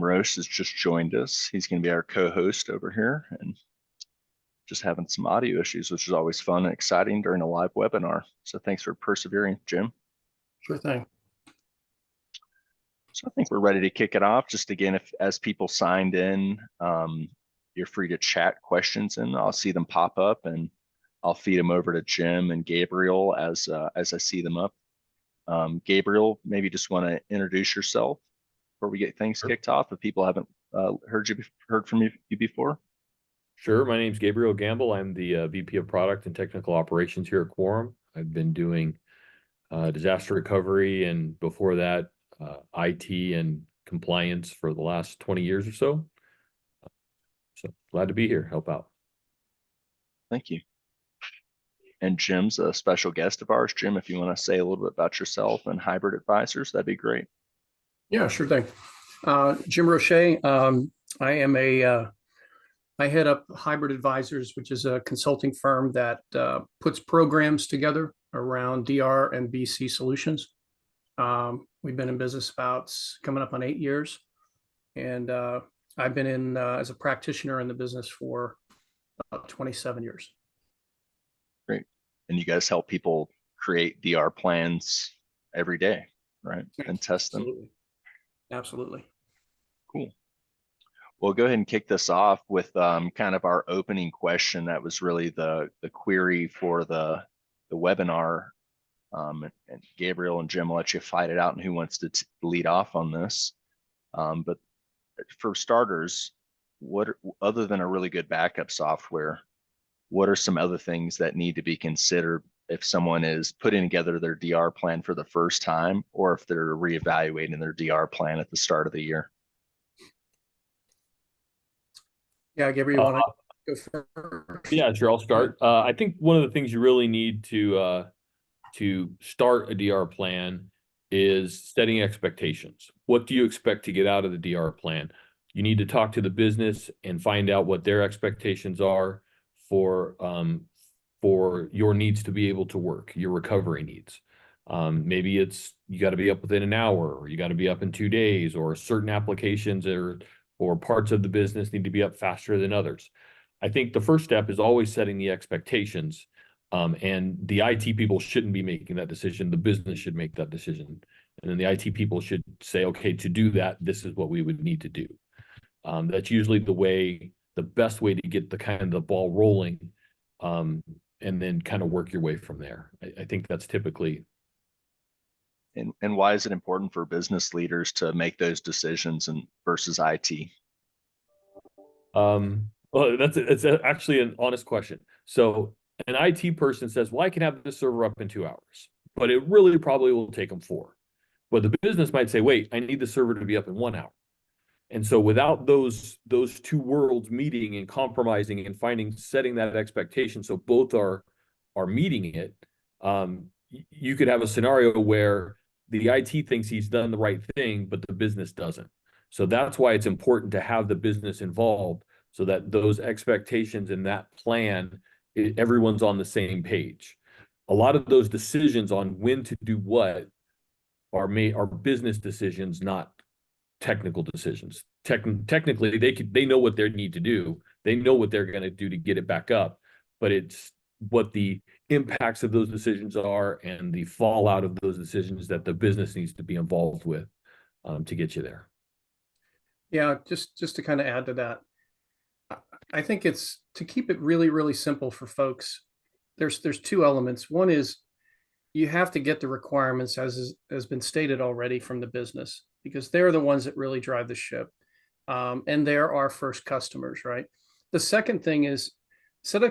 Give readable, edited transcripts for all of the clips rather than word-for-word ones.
Roche has just joined us. He's going to be our co-host over here and just having some audio issues, which is always fun and exciting during a live webinar. So thanks for persevering, Jim. Sure thing. So I think we're ready to kick it off. Just again, if as people signed in, you're free to chat questions and I'll see them pop up and I'll feed them over to Jim and Gabriel as I see them up. Gabriel, maybe just want to introduce yourself before we get things kicked off, if people haven't heard from you before. Sure. My name's Gabriel Gamble. I'm the VP of Product and Technical Operations here at Quorum. I've been doing disaster recovery and before that, IT and compliance for the last 20 years or so. So glad to be here, help out. Thank you. And Jim's a special guest of ours. Jim, if you want to say a little bit about yourself and Hybrid Advisors, that'd be great. Yeah, sure thing. Jim Roche. I head up Hybrid Advisors, which is a consulting firm that puts programs together around DR and BC solutions. We've been in business about coming up on 8 years. And I've been in as a practitioner in the business for about 27 years. Great. And you guys help people create DR plans every day, right? And test them. Absolutely. Absolutely. Cool. We'll go ahead and kick this off with kind of our opening question. That was really the query for the webinar. And Gabriel and Jim will let you fight it out and who wants to lead off on this. But for starters, other than a really good backup software, what are some other things that need to be considered if someone is putting together their DR plan for the first time, or if they're reevaluating their DR plan at the start of the year? Yeah, Gabriel, you want to go first? Yeah, sure. I'll start. I think one of the things you really need to start a DR plan is setting expectations. What do you expect to get out of the DR plan? You need to talk to the business and find out what their expectations are for your needs to be able to work, your recovery needs. Maybe it's you got to be up within an hour, or you got to be up in 2 days, or certain applications or parts of the business need to be up faster than others. I think the first step is always setting the expectations. And the IT people shouldn't be making that decision. The business should make that decision. And then the IT people should say, okay, to do that, this is what we would need to do. That's usually the best way to get the ball rolling, and then kind of work your way from there. I think that's typically. And why is it important for business leaders to make those decisions versus IT? Well, it's actually an honest question. So an IT person says, well, I can have this server up in 2 hours, but it really probably will take them 4. But the business might say, wait, I need the server to be up in 1 hour. And so without those two worlds meeting and compromising and setting that expectation, so both are meeting it, you could have a scenario where the IT thinks he's done the right thing, but the business doesn't. So that's why it's important to have the business involved, so that those expectations and that plan, everyone's on the same page. A lot of those decisions on when to do what are business decisions, not technical decisions. Technically, they know what they need to do. They know what they're going to do to get it back up, but it's what the impacts of those decisions are and the fallout of those decisions that the business needs to be involved with to get you there. Yeah, just to kind of add to that, I think it's to keep it really, really simple for folks. There's 2 elements. One is you have to get the requirements as has been stated already from the business, because they're the ones that really drive the ship. And they're our first customers, right? The second thing is set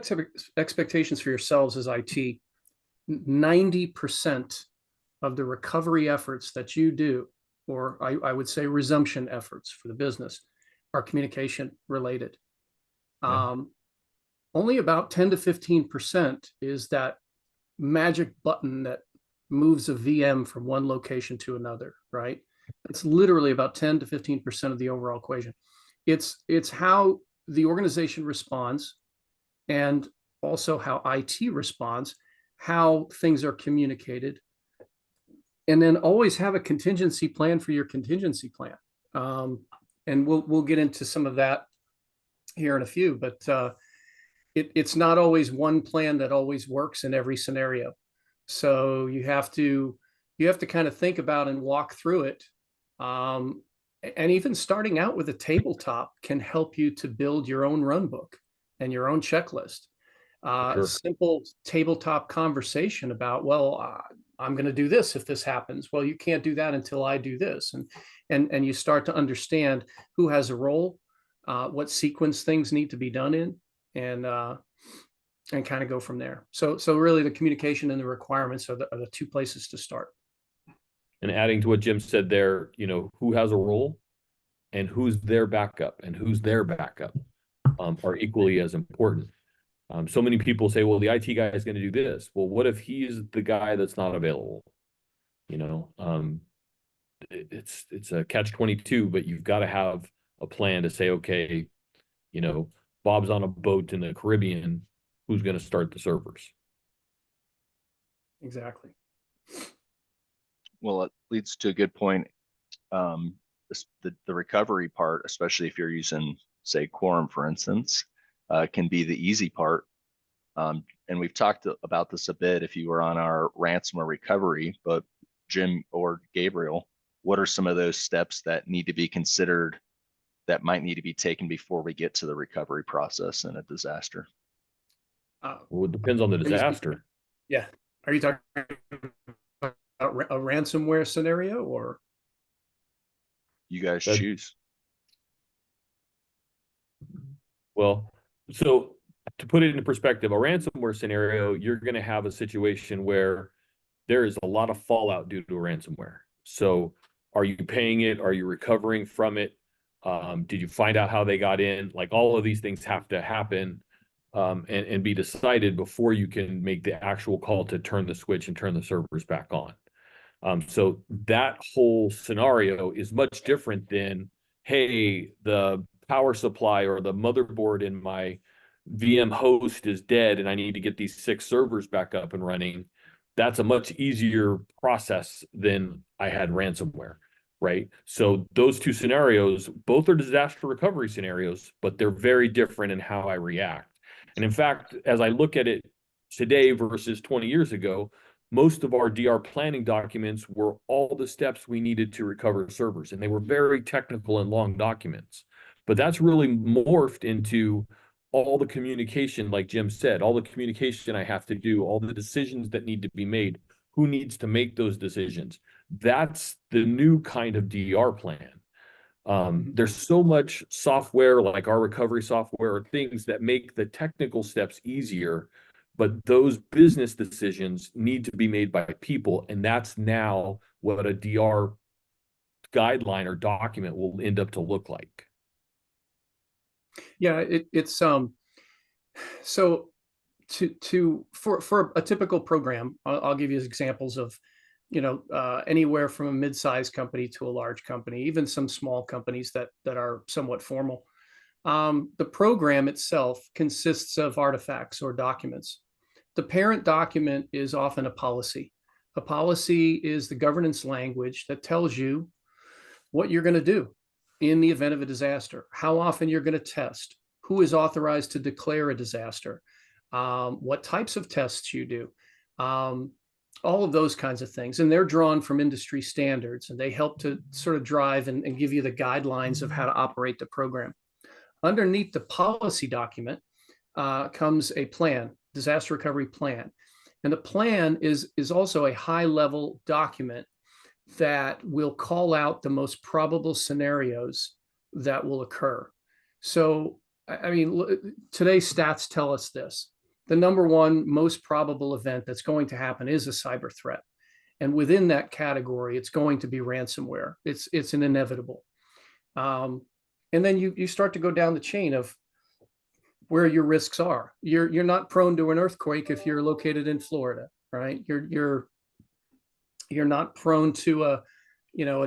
expectations for yourselves as IT. 90% of the recovery efforts that you do, or I would say resumption efforts for the business, are communication related. Yeah. Only about 10 to 15% is that magic button that moves a VM from one location to another, right? It's literally about 10 to 15% of the overall equation. It's how the organization responds, and also how IT responds, how things are communicated, and then always have a contingency plan for your contingency plan. and we'll get into some of that here in a few, but it's not always one plan that always works in every scenario. So you have to kind of think about and walk through it. And even starting out with a tabletop can help you to build your own run book and your own checklist. Sure. Simple tabletop conversation about, well, I'm going to do this if this happens. Well, you can't do that until I do this. And you start to understand who has a role, what sequence things need to be done in, and kind of go from there. So really the communication and the requirements are the two places to start. And adding to what Jim said there, you know, who has a role and who's their backup and who's their backup are equally as important. So many people say, well, the IT guy is going to do this. Well, what if he's the guy that's not available? You know, it's a catch-22, but you've got to have a plan to say, okay, you know, Bob's on a boat in the Caribbean. Who's going to start the servers? Exactly. Well, it leads to a good point. The recovery part, especially if you're using, say, Quorum, for instance, can be the easy part. And we've talked about this a bit if you were on our ransomware recovery, but Jim or Gabriel, what are some of those steps that need to be considered that might need to be taken before we get to the recovery process in a disaster? Well, it depends on the disaster. Yeah. Are you talking about a ransomware scenario, or? You guys choose. Well, so to put it into perspective, a ransomware scenario, you're going to have a situation where there is a lot of fallout due to a ransomware. So are you paying it? Are you recovering from it? Did you find out how they got in? Like, all of these things have to happen and be decided before you can make the actual call to turn the switch and turn the servers back on. So that whole scenario is much different than, hey, the power supply or the motherboard in my VM host is dead and I need to get these 6 servers back up and running. That's a much easier process than I had ransomware, right? So those two scenarios, both are disaster recovery scenarios, but they're very different in how I react. And in fact, as I look at it today versus 20 years ago, most of our DR planning documents were all the steps we needed to recover servers, and they were very technical and long documents. But that's really morphed into all the communication, like Jim said, all the communication I have to do, all the decisions that need to be made, who needs to make those decisions. That's the new kind of DR plan. There's so much software, like our recovery software, or things that make the technical steps easier, but those business decisions need to be made by people. And that's now what a DR guideline or document will end up to look like. Yeah, it's so for a typical program, I'll give you examples of, you know, anywhere from a mid-sized company to a large company, even some small companies that are somewhat formal. The program itself consists of artifacts or documents. The parent document is often a policy. A policy is the governance language that tells you what you're going to do in the event of a disaster, how often you're going to test, who is authorized to declare a disaster, what types of tests you do, all of those kinds of things. And they're drawn from industry standards, and they help to sort of drive and give you the guidelines of how to operate the program. Underneath the policy document comes a plan, disaster recovery plan. And the plan is also a high-level document that will call out the most probable scenarios that will occur. So, I mean, today's stats tell us this. The number one most probable event that's going to happen is a cyber threat. And within that category, it's going to be ransomware. It's an inevitable. And then you start to go down the chain of where your risks are. You're not prone to an earthquake if you're located in Florida, right? You're not prone to a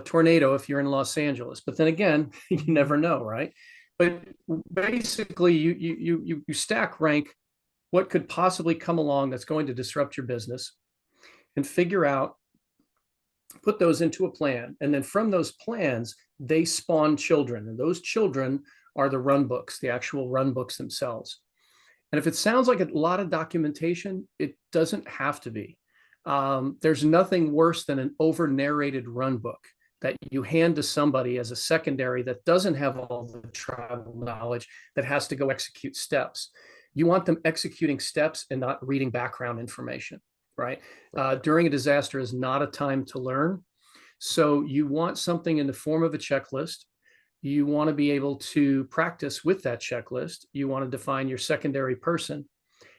tornado if you're in Los Angeles. But then again, you never know, right? But basically, you stack rank what could possibly come along that's going to disrupt your business, and figure out put those into a plan. And then from those plans, they spawn children. And those children are the run books, the actual run books themselves. And if it sounds like a lot of documentation, it doesn't have to be. There's nothing worse than an over narrated run book that you hand to somebody as a secondary that doesn't have all the tribal knowledge, that has to go execute steps. You want them executing steps and not reading background information, right? During a disaster is not a time to learn. So you want something in the form of a checklist. You want to be able to practice with that checklist. You want to define your secondary person, and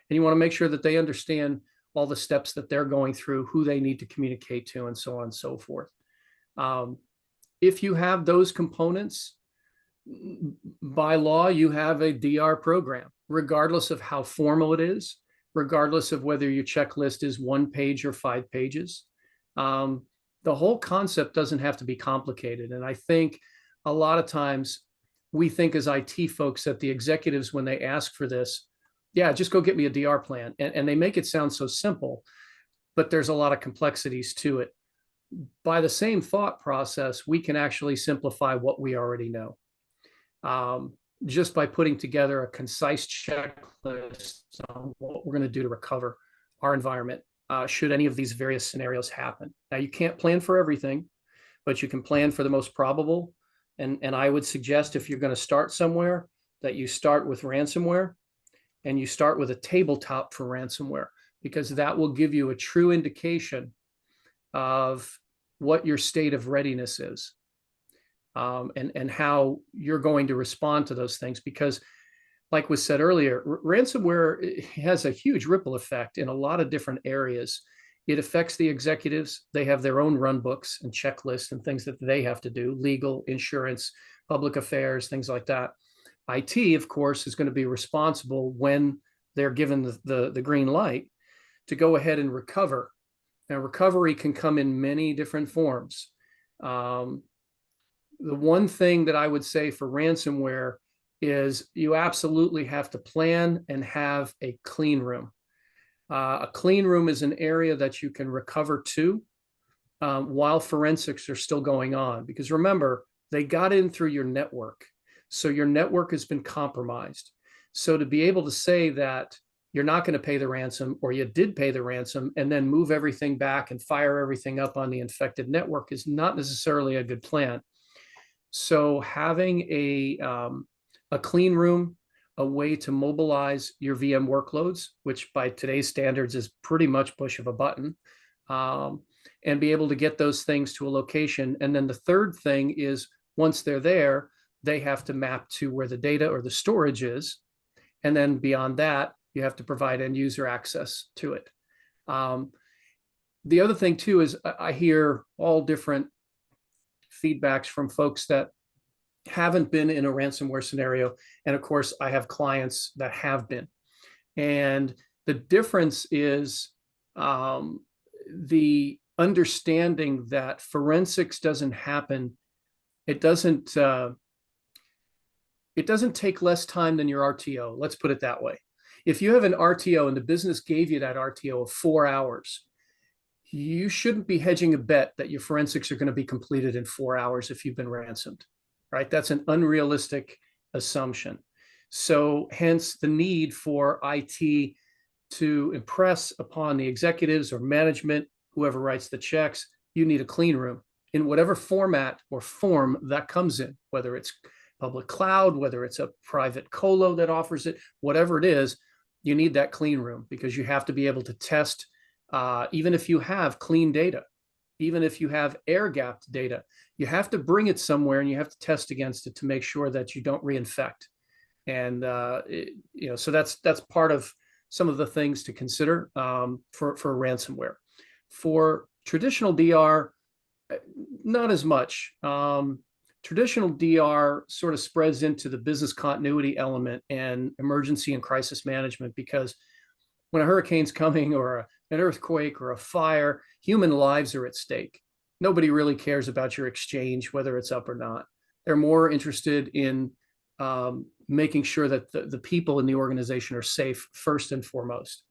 you want to make sure that they understand all the steps that they're going through, who they need to communicate to, and so on and so forth. If you have those components, by law, you have a DR program, regardless of how formal it is, regardless of whether your checklist is 1 page or 5 pages. The whole concept doesn't have to be complicated. And I think a lot of times we think as IT folks that the executives, when they ask for this, yeah, just go get me a DR plan. And they make it sound so simple, but there's a lot of complexities to it. By the same thought process, we can actually simplify what we already know. Just by putting together a concise checklist on what we're going to do to recover our environment, should any of these various scenarios happen. Now, you can't plan for everything, but you can plan for the most probable. And I would suggest, if you're going to start somewhere, that you start with ransomware, and you start with a tabletop for ransomware, because that will give you a true indication of what your state of readiness is, and how you're going to respond to those things. Because, like was said earlier, ransomware has a huge ripple effect in a lot of different areas. It affects the executives. They have their own run books and checklists and things that they have to do: legal, insurance, public affairs, things like that. IT, of course, is going to be responsible when they're given the green light to go ahead and recover. Now, recovery can come in many different forms. The one thing that I would say for ransomware is you absolutely have to plan and have a clean room. A clean room is an area that you can recover to while forensics are still going on. Because remember, they got in through your network. So your network has been compromised. So to be able to say that you're not going to pay the ransom, or you did pay the ransom, and then move everything back and fire everything up on the infected network is not necessarily a good plan. So having a clean room, a way to mobilize your VM workloads, which by today's standards is pretty much push of a button, and be able to get those things to a location. And then the third thing is, once they're there, they have to map to where the data or the storage is. And then beyond that, you have to provide end user access to it. The other thing too is I hear all different feedbacks from folks that haven't been in a ransomware scenario. And of course, I have clients that have been. And the difference is the understanding that forensics doesn't happen. It doesn't take less time than your RTO. Let's put it that way. If you have an RTO and the business gave you that RTO of 4 hours, you shouldn't be hedging a bet that your forensics are going to be completed in 4 hours if you've been ransomed, right? That's an unrealistic assumption. So hence the need for IT to impress upon the executives or management, whoever writes the checks, you need a clean room in whatever format or form that comes in, whether it's public cloud, whether it's a private colo that offers it, whatever it is, you need that clean room, because you have to be able to test, even if you have clean data, even if you have air-gapped data, you have to bring it somewhere and you have to test against it to make sure that you don't reinfect. And so that's part of some of the things to consider for ransomware. For traditional DR, not as much. Traditional DR sort of spreads into the business continuity element and emergency and crisis management, because when a hurricane's coming, or an earthquake or a fire, human lives are at stake. Nobody really cares about your exchange, whether it's up or not. They're more interested in making sure that the people in the organization are safe first and foremost.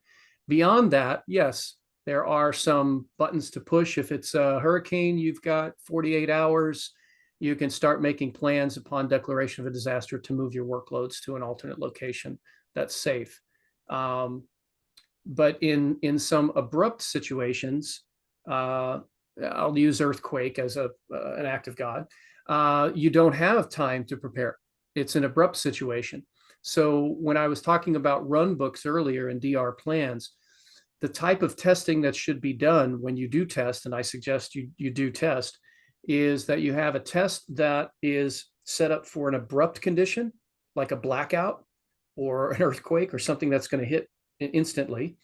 Beyond that, yes, There are some buttons to push. If it's a hurricane, you've got 48 hours. You can start making plans upon declaration of a disaster to move your workloads to an alternate location that's safe. But in some abrupt situations, I'll use earthquake as an act of God. You don't have time to prepare. It's an abrupt situation. So when I was talking about run books earlier and DR plans, the type of testing that should be done when you do test, and I suggest you do test, is that you have a test that is set up for an abrupt condition, like a blackout or an earthquake or something that's going to hit instantly,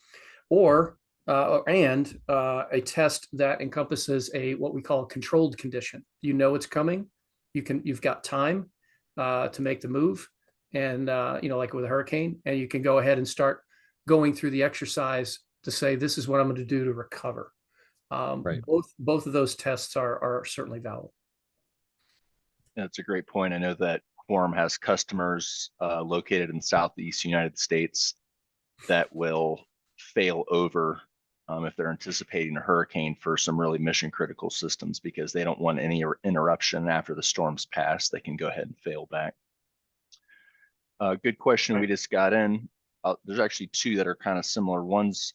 or a test that encompasses what we call a controlled condition. You know it's coming. You've got time to make the move, and like with a hurricane, and you can go ahead and start going through the exercise to say, this is what I'm going to do to recover. Right. Both of those tests are certainly valid. That's a great point. I know that Quorum has customers located in Southeast United States that will fail over if they're anticipating a hurricane for some really mission critical systems, because they don't want any interruption after the storm's passed. They can go ahead and fail back. Good question we just got in. There's actually two that are kind of similar. One's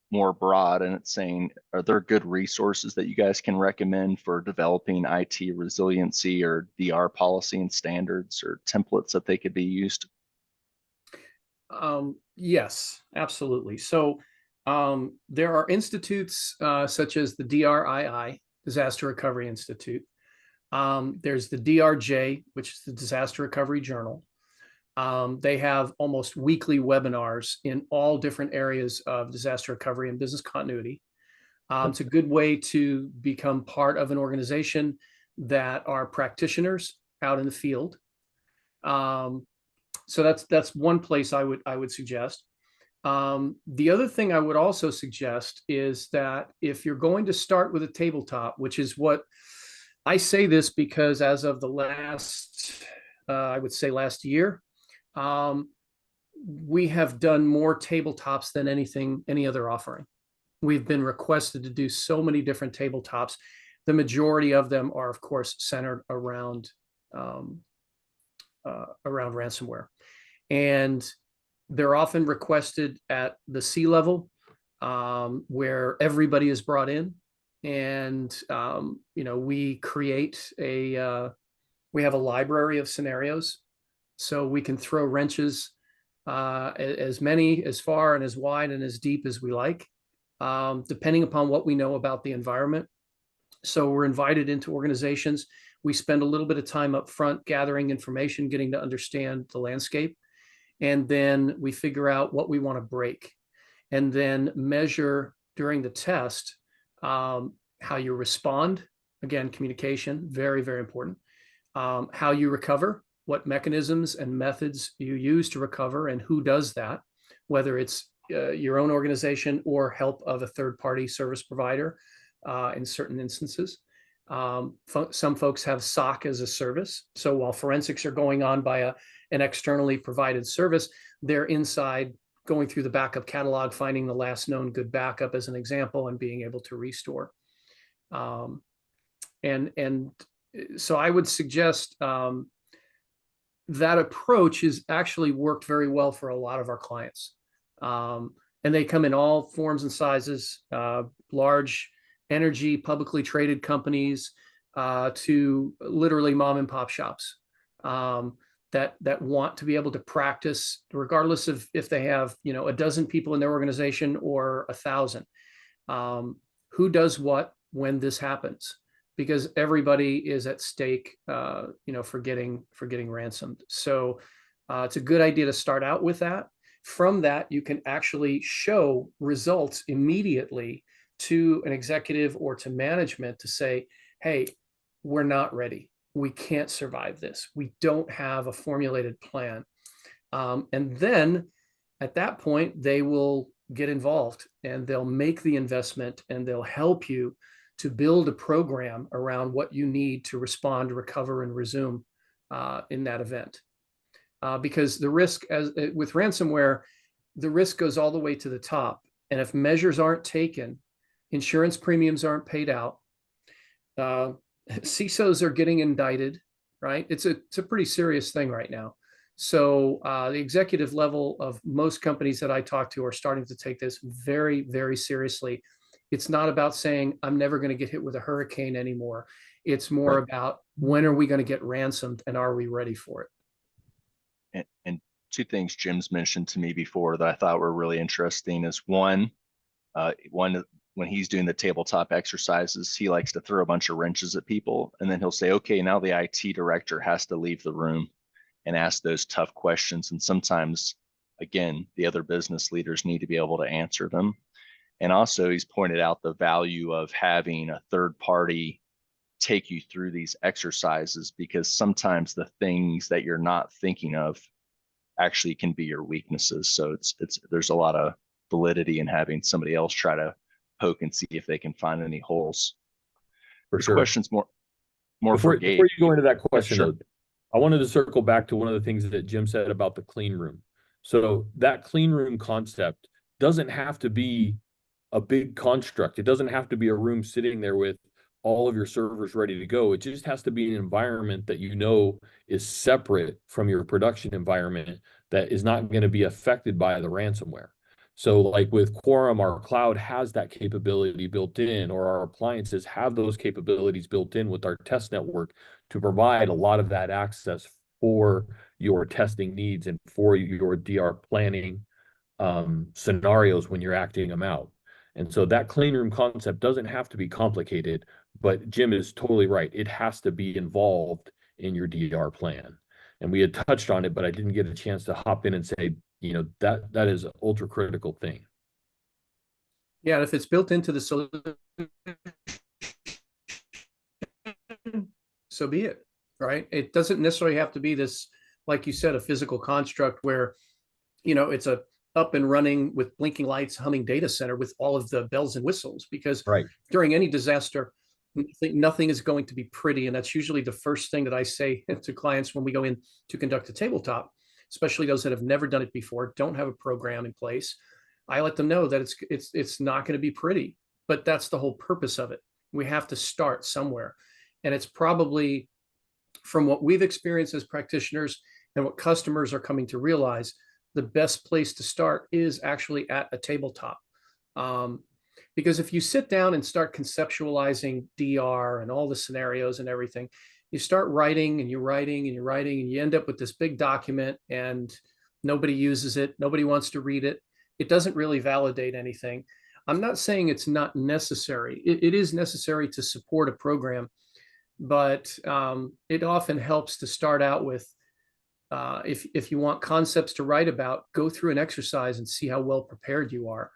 more broad, and it's saying, are there good resources that you guys can recommend for developing IT resiliency or DR policy and standards or templates that they could be used? Yes, absolutely. So there are institutes such as the DRII, Disaster Recovery Institute. There's the DRJ, which is the Disaster Recovery Journal. They have almost weekly webinars in all different areas of disaster recovery and business continuity. It's a good way to become part of an organization that are practitioners out in the field. So that's one place I would suggest. The other thing I would also suggest is that if you're going to start with a tabletop, which is what I say this because as of the last, I would say last year, we have done more tabletops than any other offering. We've been requested to do so many different tabletops. The majority of them are, of course, centered around ransomware, and they're often requested at the C-level, where everybody is brought in, and we create we have a library of scenarios. So we can throw wrenches as many, as far and as wide and as deep as we like, depending upon what we know about the environment. So we're invited into organizations. We spend a little bit of time up front gathering information, getting to understand the landscape. And then we figure out what we want to break, and then measure during the test how you respond. Again, communication, very, very important. How you recover, what mechanisms and methods you use to recover, and who does that, whether it's your own organization or help of a third-party service provider in certain instances. Some folks have SOC as a service. So while forensics are going on by an externally provided service, they're inside going through the backup catalog, finding the last known good backup as an example, and being able to restore. And so I would suggest that approach has actually worked very well for a lot of our clients. And they come in all forms and sizes, large energy, publicly traded companies, to literally mom and pop shops that want to be able to practice, regardless of if they have, a dozen people in their organization or 1,000. Who does what when this happens? Because everybody is at stake, for getting ransomed. So it's a good idea to start out with that. From that, you can actually show results immediately to an executive or to management to say, hey, we're not ready. We can't survive this. We don't have a formulated plan. And then at that point, they will get involved and they'll make the investment and they'll help you to build a program around what you need to respond, recover, and resume in that event. Because the risk, with ransomware, the risk goes all the way to the top. And if measures aren't taken Insurance premiums aren't paid out. CISOs are getting indicted, right? It's a pretty serious thing right now. So the executive level of most companies that I talk to are starting to take this very, very seriously. It's not about saying, I'm never going to get hit with a hurricane anymore. It's more Right. about, when are we going to get ransomed and are we ready for it? And two things Jim's mentioned to me before that I thought were really interesting is one, when he's doing the tabletop exercises, he likes to throw a bunch of wrenches at people, and then he'll say, okay, now the IT director has to leave the room and ask those tough questions. And sometimes, again, the other business leaders need to be able to answer them. And also, he's pointed out the value of having a third party take you through these exercises, because sometimes the things that you're not thinking of actually can be your weaknesses. So there's a lot of validity in having somebody else try to poke and see if they can find any holes. For This sure. question's more Before for Gabe. you go into that question, sure. though, I wanted to circle back to one of the things that Jim said about the clean room. So that clean room concept doesn't have to be a big construct. It doesn't have to be a room sitting there with all of your servers ready to go. It just has to be an environment that you know is separate from your production environment, that is not going to be affected by the ransomware. So like with Quorum, our cloud has that capability built in, or our appliances have those capabilities built in with our test network to provide a lot of that access for your testing needs and for your DR planning scenarios when you're acting them out. And so that clean room concept doesn't have to be complicated, but Jim is totally right. It has to be involved in your DR plan. And we had touched on it, but I didn't get a chance to hop in and say, that is an ultra critical thing. Yeah, and if it's built into the solution, so be it, right? It doesn't necessarily have to be this, like you said, a physical construct where, it's a up and running with blinking lights, humming data center with all of the bells and whistles, because Right. during any disaster, nothing is going to be pretty. And that's usually the first thing that I say to clients when we go in to conduct a tabletop, especially those that have never done it before, don't have a program in place. I let them know that it's not going to be pretty, but that's the whole purpose of it. We have to start somewhere. And it's probably, from what we've experienced as practitioners and what customers are coming to realize, the best place to start is actually at a tabletop. Because if you sit down and start conceptualizing DR and all the scenarios and everything, you start writing and you're writing and you're writing, and you end up with this big document and nobody uses it. Nobody wants to read it. It doesn't really validate anything. I'm not saying it's not necessary. It is necessary to support a program, but it often helps to start out with, if you want concepts to write about, go through an exercise and see how well prepared you are,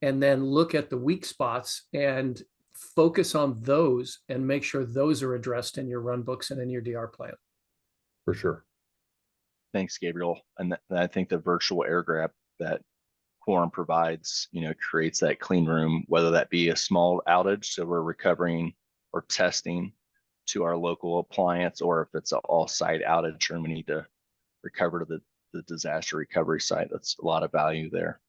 and then look at the weak spots and focus on those and make sure those are addressed in your run books and in your DR plan. For sure. Thanks, Gabriel. And I think the virtual air grab that Quorum provides, creates that clean room, whether that be a small outage, so we're recovering or testing to our local appliance, or if it's an all-site outage and we need to recover to the disaster recovery site. That's a lot of value there.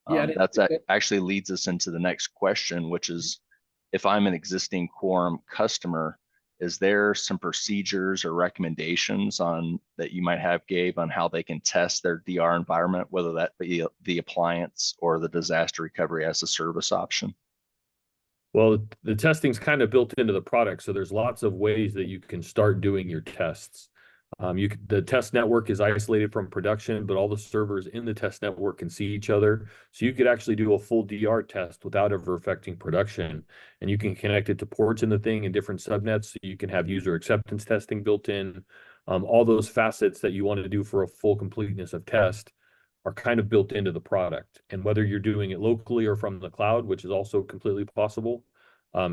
Yeah, That actually leads us into the next question, which is, if I'm an existing Quorum customer, is there some procedures or recommendations that you might have, Gabe, on how they can test their DR environment, whether that be the appliance or the disaster recovery as a service option? Well, the testing's kind of built into the product, so there's lots of ways that you can start doing your tests. The test network is isolated from production, but all the servers in the test network can see each other. So you could actually do a full DR test without ever affecting production. And you can connect it to ports in the thing in different subnets. So you can have user acceptance testing built in. All those facets that you want to do for a full completeness of test are kind of built into the product. And whether you're doing it locally or from the cloud, which is also completely possible,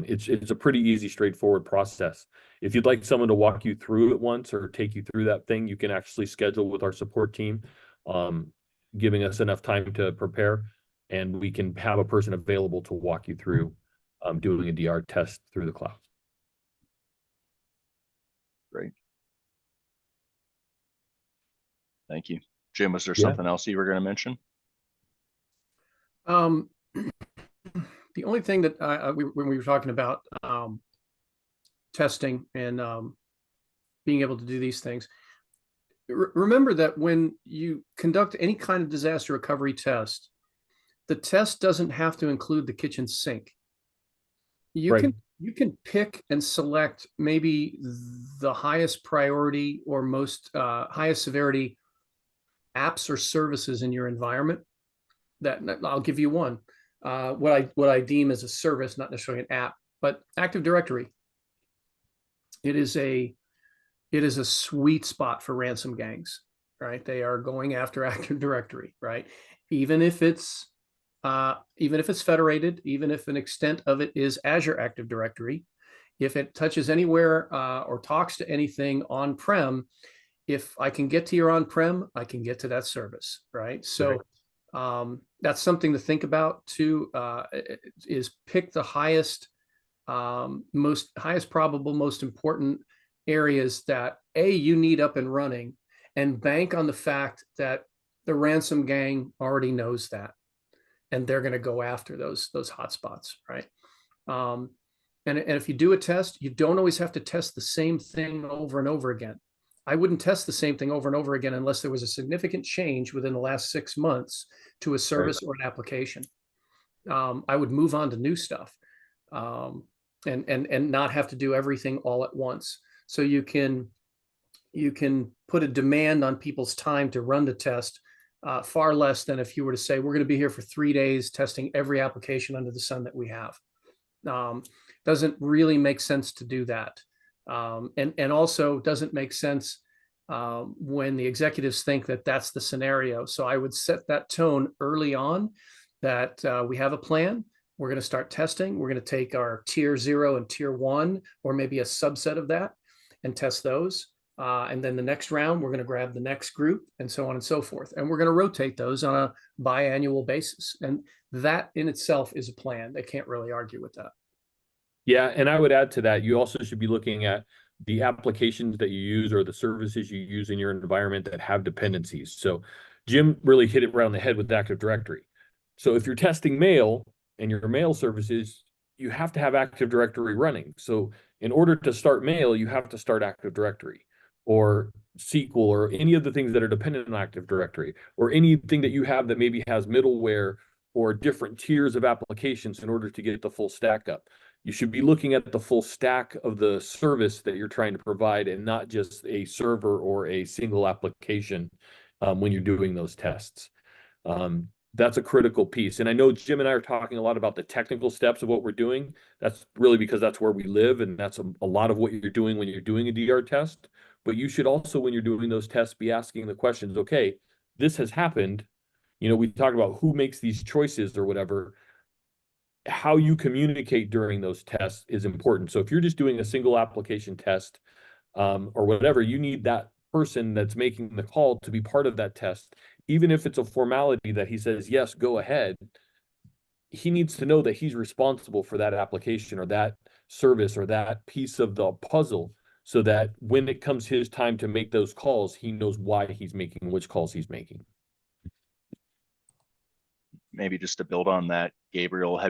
it's a pretty easy, straightforward process. If you'd like someone to walk you through it once or take you through that thing, you can actually schedule with our support team, giving us enough time to prepare, and we can have a person available to walk you through doing a DR test through the cloud. Great. Thank you. Jim, was there Yeah. something else you were going to mention? The only thing that when we were talking about testing and being able to do these things, remember that when you conduct any kind of disaster recovery test, the test doesn't have to include the kitchen sink. You can pick and select maybe the highest priority or most highest severity apps or services in your environment. That I'll give you one. What I deem as a service, not necessarily an app, but Active Directory. It is a sweet spot for ransom gangs, right? They are going after Active Directory, right? Even if it's federated, even if an extent of it is Azure Active Directory, if it touches anywhere or talks to anything on-prem, if I can get to your on-prem, I can get to that service, right? So that's something to think about too, is pick the highest probable, most important areas that you need up and running, and bank on the fact that the ransom gang already knows that, and they're going to go after those hotspots, right? And if you do a test, you don't always have to test the same thing over and over again. I wouldn't test the same thing over and over again unless there was a significant change within the last 6 months to a service or an application. I would move on to new stuff, and not have to do everything all at once. So you can put a demand on people's time to run the test, far less than if you were to say, we're going to be here for 3 days testing every application under the sun that we have. Doesn't really make sense to do that. And also doesn't make sense when the executives think that that's the scenario. So I would set that tone early on that we have a plan. We're going to start testing. We're going to take our tier 0 and tier 1, or maybe a subset of that, and test those. And then the next round, we're going to grab the next group, and so on and so forth. And we're going to rotate those on a biannual basis. And that in itself is a plan. They can't really argue with that. Yeah, and I would add to that, you also should be looking at the applications that you use or the services you use in your environment that have dependencies. So Jim really hit it right on the head with Active Directory. So if you're testing mail and your mail services, you have to have Active Directory running. So in order to start mail, you have to start Active Directory or SQL or any of the things that are dependent on Active Directory, or anything that you have that maybe has middleware or different tiers of applications in order to get the full stack up. You should be looking at the full stack of the service that you're trying to provide, and not just a server or a single application when you're doing those tests. That's a critical piece. And I know Jim and I are talking a lot about the technical steps of what we're doing. That's really because that's where we live, and that's a lot of what you're doing when you're doing a DR test. But you should also, when you're doing those tests, be asking the questions, okay, this has happened. You know, we talk about who makes these choices or whatever. How you communicate during those tests is important. So if you're just doing a single application test or whatever, you need that person that's making the call to be part of that test. Even if it's a formality that he says, yes, go ahead, he needs to know that he's responsible for that application or that service or that piece of the puzzle, so that when it comes his time to make those calls, he knows why he's making which calls he's making. Maybe just to build on that, Gabriel,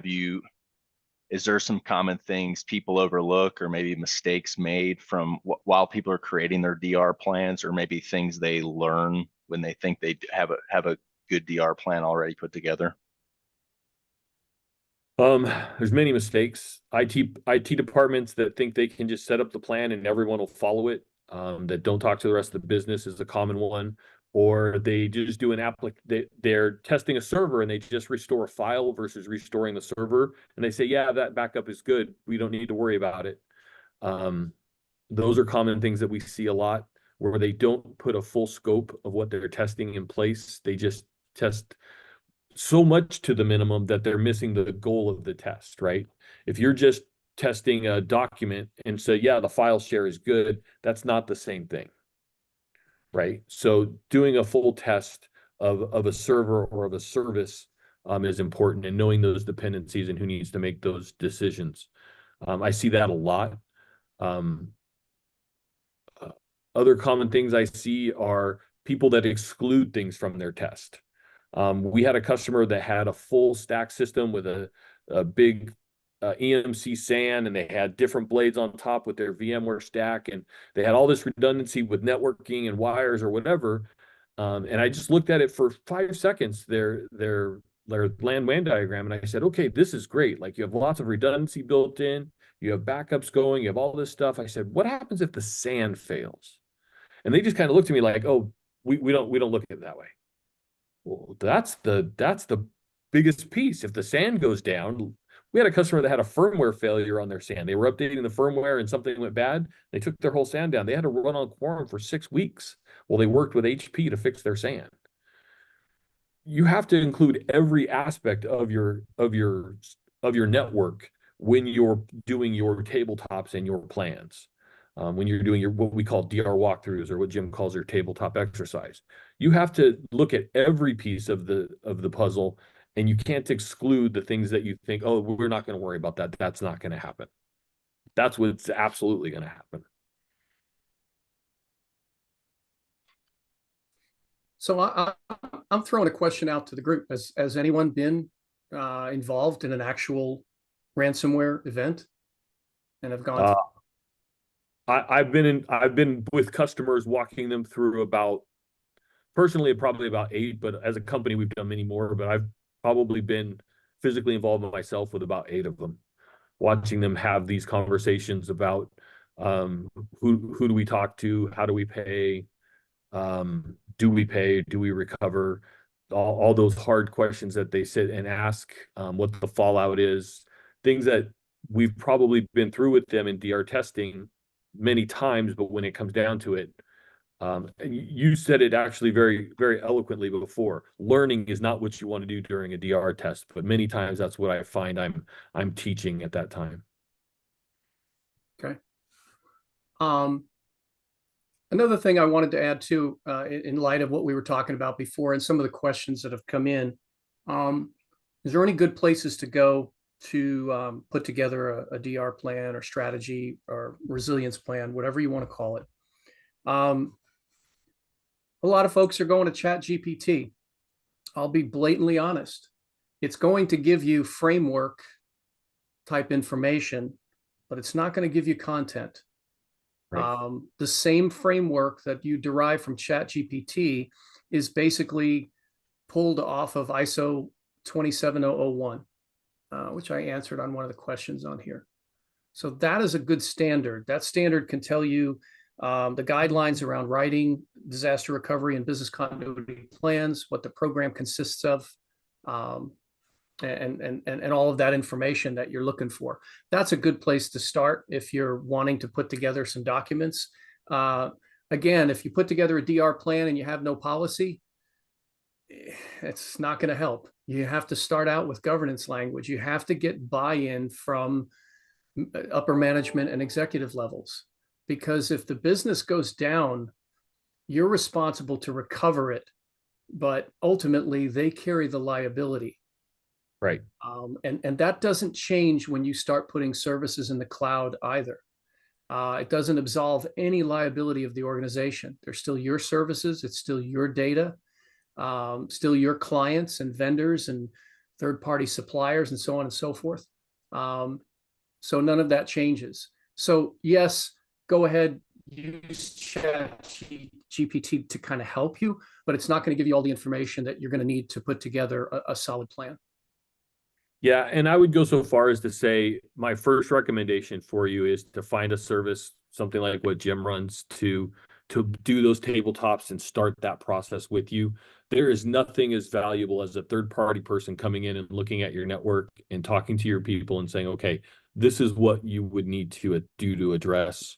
is there some common things people overlook, or maybe mistakes made from while people are creating their DR plans, or maybe things they learn when they think they have a good DR plan already put together? There's many mistakes. IT departments that think they can just set up the plan and everyone will follow it, that don't talk to the rest of the business is a common one. Or they just do they're testing a server and they just restore a file versus restoring the server. And they say, yeah, that backup is good, we don't need to worry about it. Those are common things that we see a lot, where they don't put a full scope of what they're testing in place. They just test so much to the minimum that they're missing the goal of the test, right? If you're just testing a document and say, yeah, the file share is good, that's not the same thing, right? So doing a full test of a server or of a service is important, and knowing those dependencies and who needs to make those decisions. I see that a lot. Other common things I see are people that exclude things from their test. We had a customer that had a full stack system with a a big EMC SAN, and they had different blades on top with their VMware stack, and they had all this redundancy with networking and wires or whatever. And I just looked at it for 5 seconds, their LAN WAN diagram, and I said, okay, this is great. Like, you have lots of redundancy built in, you have backups going, you have all this stuff. I said, what happens if the SAN fails? And they just kind of looked at me like, oh, we don't look at it that way. Well, that's the biggest piece. If the SAN goes down, we had a customer that had a firmware failure on their SAN. They were updating the firmware and something went bad. They took their whole SAN down. They had to run on Quorum for 6 weeks while they worked with HP to fix their SAN. You have to include every aspect of your network when you're doing your tabletops and your plans. When you're doing your what we call DR walkthroughs, or what Jim calls your tabletop exercise, you have to look at every piece of the puzzle, and you can't exclude the things that you think, oh, we're not going to worry about that. That's not going to happen. That's what's absolutely going to happen. So I'm throwing a question out to the group. Has anyone been involved in an actual ransomware event and have gone? I've been with customers, walking them through personally, probably about 8, but as a company, we've done many more, but I've probably been physically involved myself with about 8 of them, watching them have these conversations about who do we talk to, how do we pay, do we pay, do we recover, all those hard questions that they sit and ask, what the fallout is, things that we've probably been through with them in DR testing many times, but when it comes down to it, you said it actually very, very eloquently before. Learning is not what you want to do during a DR test, but many times that's what I find I'm teaching at that time. Okay. Another thing I wanted to add too, in light of what we were talking about before and some of the questions that have come in, is there any good places to go to put together a DR plan or strategy or resilience plan, whatever you want to call it? A lot of folks are going to ChatGPT. I'll be blatantly honest. It's going to give you framework type information, but it's not going to give you content. Right. The same framework that you derive from ChatGPT is basically pulled off of ISO 27001, which I answered on one of the questions on here. So that is a good standard. That standard can tell you the guidelines around writing disaster recovery and business continuity plans, what the program consists of, and all of that information that you're looking for. That's a good place to start if you're wanting to put together some documents. Again, if you put together a DR plan and you have no policy, it's not going to help. You have to start out with governance language. You have to get buy-in from upper management and executive levels, because if the business goes down, you're responsible to recover it, but ultimately they carry the liability. Right. And that doesn't change when you start putting services in the cloud either. It doesn't absolve any liability of the organization. They're still your services. It's still your data, still your clients and vendors and third-party suppliers and so on and so forth. So none of that changes. So yes, go ahead, use ChatGPT to kind of help you, but it's not going to give you all the information that you're going to need to put together a solid plan. Yeah, and I would go so far as to say my first recommendation for you is to find a service, something like what Jim runs, to do those tabletops and start that process with you. There is nothing as valuable as a third-party person coming in and looking at your network and talking to your people and saying, okay, this is what you would need to do to address,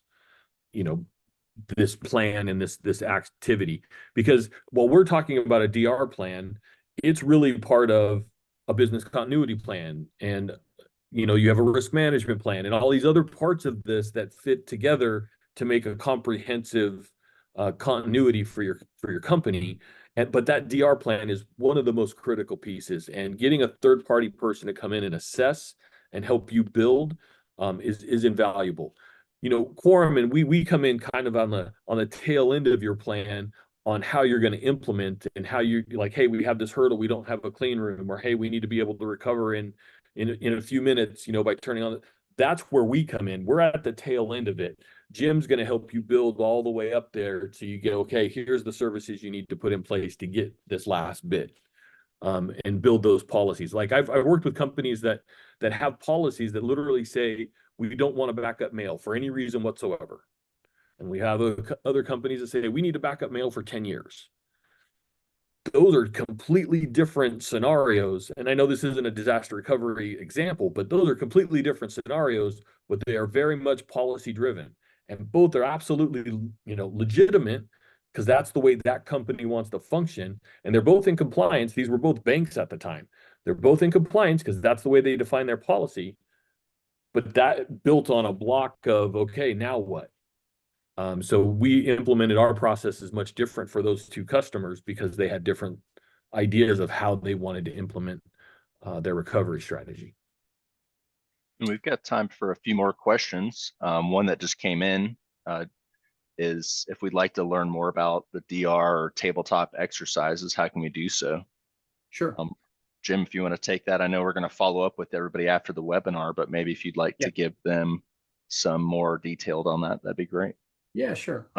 this plan and this activity. Because while we're talking about a DR plan, it's really part of a business continuity plan, and you have a risk management plan and all these other parts of this that fit together to make a comprehensive continuity for your company. But that DR plan is one of the most critical pieces, and getting a third-party person to come in and assess and help you build is invaluable. Quorum, and we come in kind of on the tail end of your plan on how you're going to implement and how you're like, hey, we have this hurdle, we don't have a clean room, or hey, we need to be able to recover in in a few minutes, by turning on. That's where we come in. We're at the tail end of it. Jim's going to help you build all the way up there so you get, okay, here's the services you need to put in place to get this last bit, and build those policies. Like I've worked with companies that have policies that literally say we don't want to back up mail for any reason whatsoever. And we have other companies that say we need to back up mail for 10 years. Those are completely different scenarios. And I know this isn't a disaster recovery example, but those are completely different scenarios, but they are very much policy driven. And both are absolutely, legitimate, because that's the way that company wants to function. And they're both in compliance. These were both banks at the time. They're both in compliance because that's the way they define their policy. But that built on a block of, okay, now what? So we implemented our processes much different for those two customers because they had different ideas of how they wanted to implement their recovery strategy. And we've got time for a few more questions. One that just came in is if we'd like to learn more about the DR or tabletop exercises, how can we do so? Sure. Jim, if you want to take that, I know we're going to follow up with everybody after the webinar, but maybe if you'd like to give them some more detailed on that, that'd be great. Yeah, sure.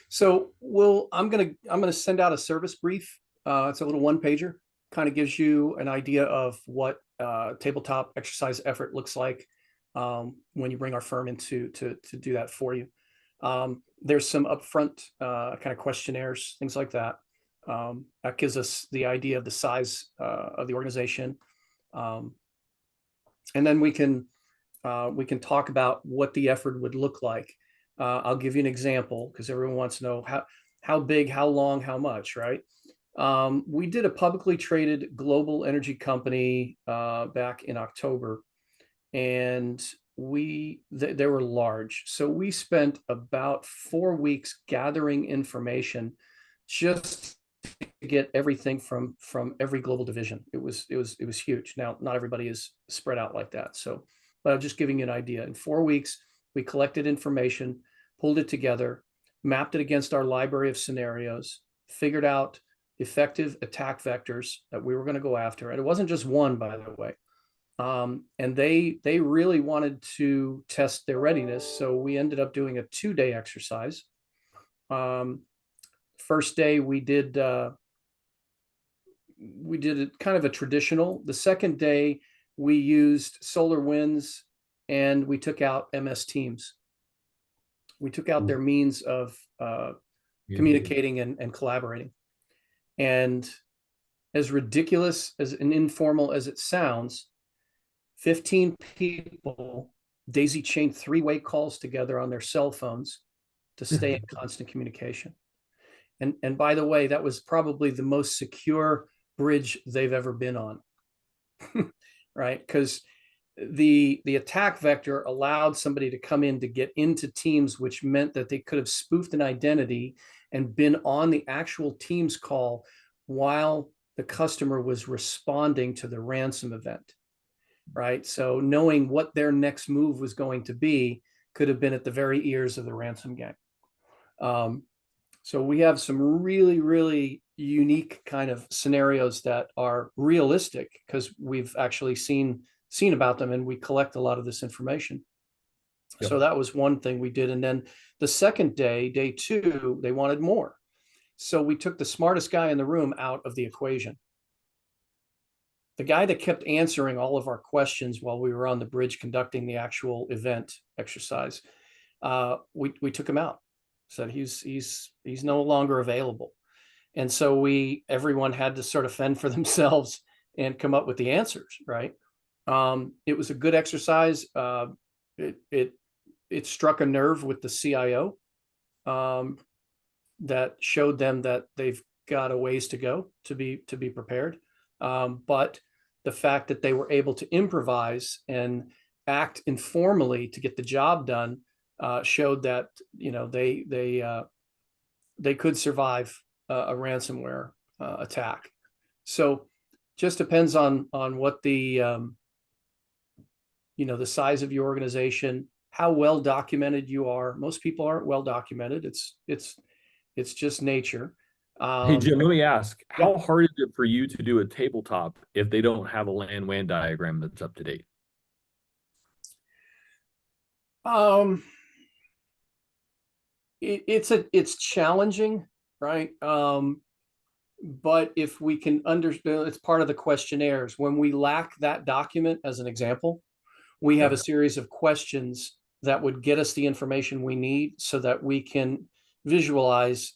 So I'm gonna send out a service brief. It's a little one pager, kind of gives you an idea of what tabletop exercise effort looks like when you bring our firm in to do that for you. There's some upfront kind of questionnaires, things like that. That gives us the idea of the size of the organization, and then we can talk about what the effort would look like. I'll give you an example because everyone wants to know how big, how long, how much, right? We did a publicly traded global energy company back in October, and they were large. So we spent about 4 weeks gathering information just to get everything from every global division. It was huge. Now, not everybody is spread out like that. So, but I'm just giving you an idea. In 4 weeks, we collected information, pulled it together, mapped it against our library of scenarios, figured out effective attack vectors that we were going to go after. And it wasn't just one, by the way. And they really wanted to test their readiness. So we ended up doing a 2-day exercise. First day we did it kind of a traditional. The second day we used solar winds and we took out MS Teams. We took out their means of communicating and collaborating. And as ridiculous as and informal as it sounds, 15 people daisy chained 3-way calls together on their cell phones to stay in constant communication. And by the way, that was probably the most secure bridge they've ever been on, right? Because the attack vector allowed somebody to come in to get into Teams, which meant that they could have spoofed an identity and been on the actual Teams call while the customer was responding to the ransom event, right? So knowing what their next move was going to be could have been at the very ears of the ransom gang. So we have some really, really unique kind of scenarios that are realistic because we've actually seen about them and we collect a lot of this information. Yep. So that was one thing we did. And then the second day, day 2, they wanted more. So we took the smartest guy in the room out of the equation. The guy that kept answering all of our questions while we were on the bridge conducting the actual event exercise, we took him out. Said he's no longer available. And so everyone had to sort of fend for themselves and come up with the answers, right? It was a good exercise. It struck a nerve with the CIO that showed them that they've got a ways to go to be prepared. But the fact that they were able to improvise and act informally to get the job done showed that they could survive a ransomware attack. So just depends on what the the size of your organization, how well documented you are. Most people aren't well documented. It's just nature. Hey, Jim, let me ask, yeah. how hard is it for you to do a tabletop if they don't have a LAN/WAN diagram that's up to date? Um, it's challenging, right? But if we can understand, it's part of the questionnaires. When we lack that document, as an example, we have a series of questions that would get us the information we need so that we can visualize,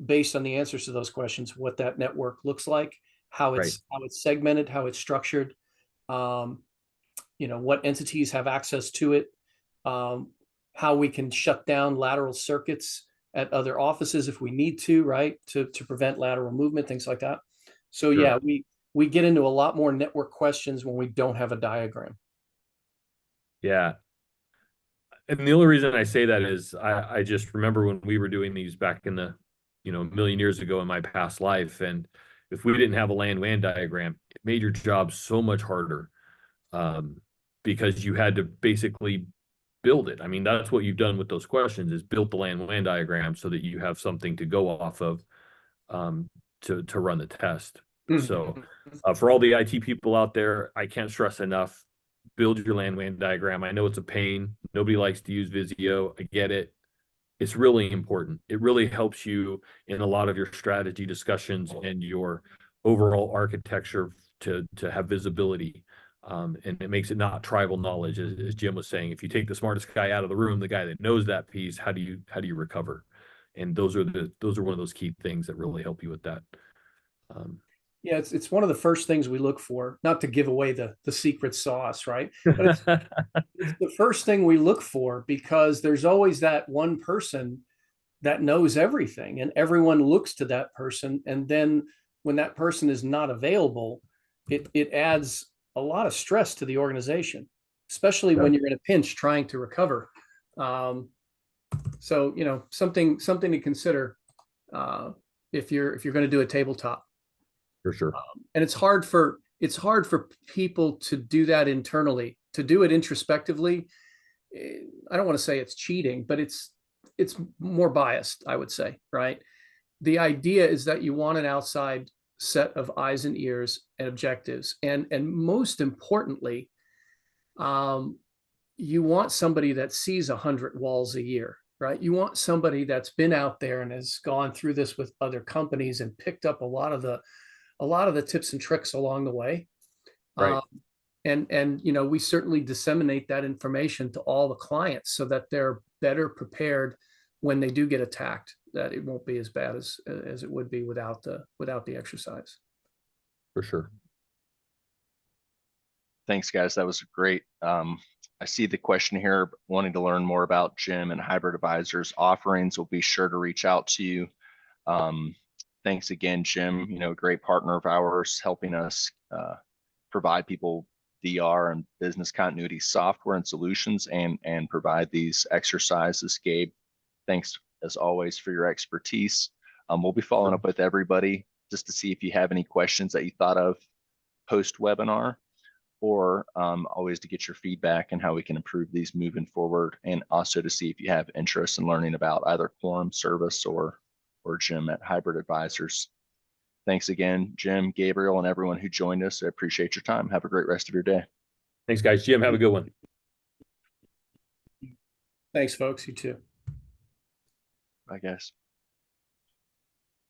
based on the answers to those questions, what that network looks like, how Right. it's segmented, how it's structured, what entities have access to it, how we can shut down lateral circuits at other offices if we need to, right, to prevent lateral movement, things like that. So Sure. yeah, we get into a lot more network questions when we don't have a diagram. Yeah. And the only reason I say that is I just remember when we were doing these back in the, a million years ago in my past life. And if we didn't have a LAN/WAN diagram, it made your job so much harder, because you had to basically build it. I mean, that's what you've done with those questions, is built the LAN/WAN diagram so that you have something to go off of, to run the test. So for all the IT people out there, I can't stress enough, build your LAN/WAN diagram. I know it's a pain. Nobody likes to use Visio. I get it. It's really important. It really helps you in a lot of your strategy discussions and your overall architecture to have visibility. And it makes it not tribal knowledge, as Jim was saying. If you take the smartest guy out of the room, the guy that knows that piece, how do you recover? And those are one of those key things that really help you with that. Yeah, it's one of the first things we look for, not to give away the secret sauce, right? But it's the first thing we look for, because there's always that one person that knows everything, and everyone looks to that person. And then when that person is not available, it adds a lot of stress to the organization, especially when you're in a pinch trying to recover. So something to consider if you're going to do a tabletop. For sure. And it's hard for people to do that internally. To do it introspectively, I don't want to say it's cheating, but it's more biased, I would say, right? The idea is that you want an outside set of eyes and ears and objectives, and most importantly, you want somebody that sees 100 walls a year, right? You want somebody that's been out there and has gone through this with other companies and picked up a lot of the tips and tricks along the way. Right. And we certainly disseminate that information to all the clients so that they're better prepared when they do get attacked, that it won't be as bad as it would be without the exercise. For sure. Thanks, guys. That was great. I see the question here, wanting to learn more about Jim and Hybrid Advisors offerings. We'll be sure to reach out to you. Thanks again, Jim. A great partner of ours, helping us provide people DR and business continuity software and solutions, and provide these exercises. Gabe, thanks as always for your expertise. We'll be following up with everybody just to see if you have any questions that you thought of post webinar, or always to get your feedback and how we can improve these moving forward, and also to see if you have interest in learning about either Quorum service or Jim at Hybrid Advisors. Thanks again, Jim, Gabriel, and everyone who joined us. I appreciate your time. Have a great rest of your day. Thanks, guys. Jim, have a good one. Thanks, folks. You too. Bye, guys.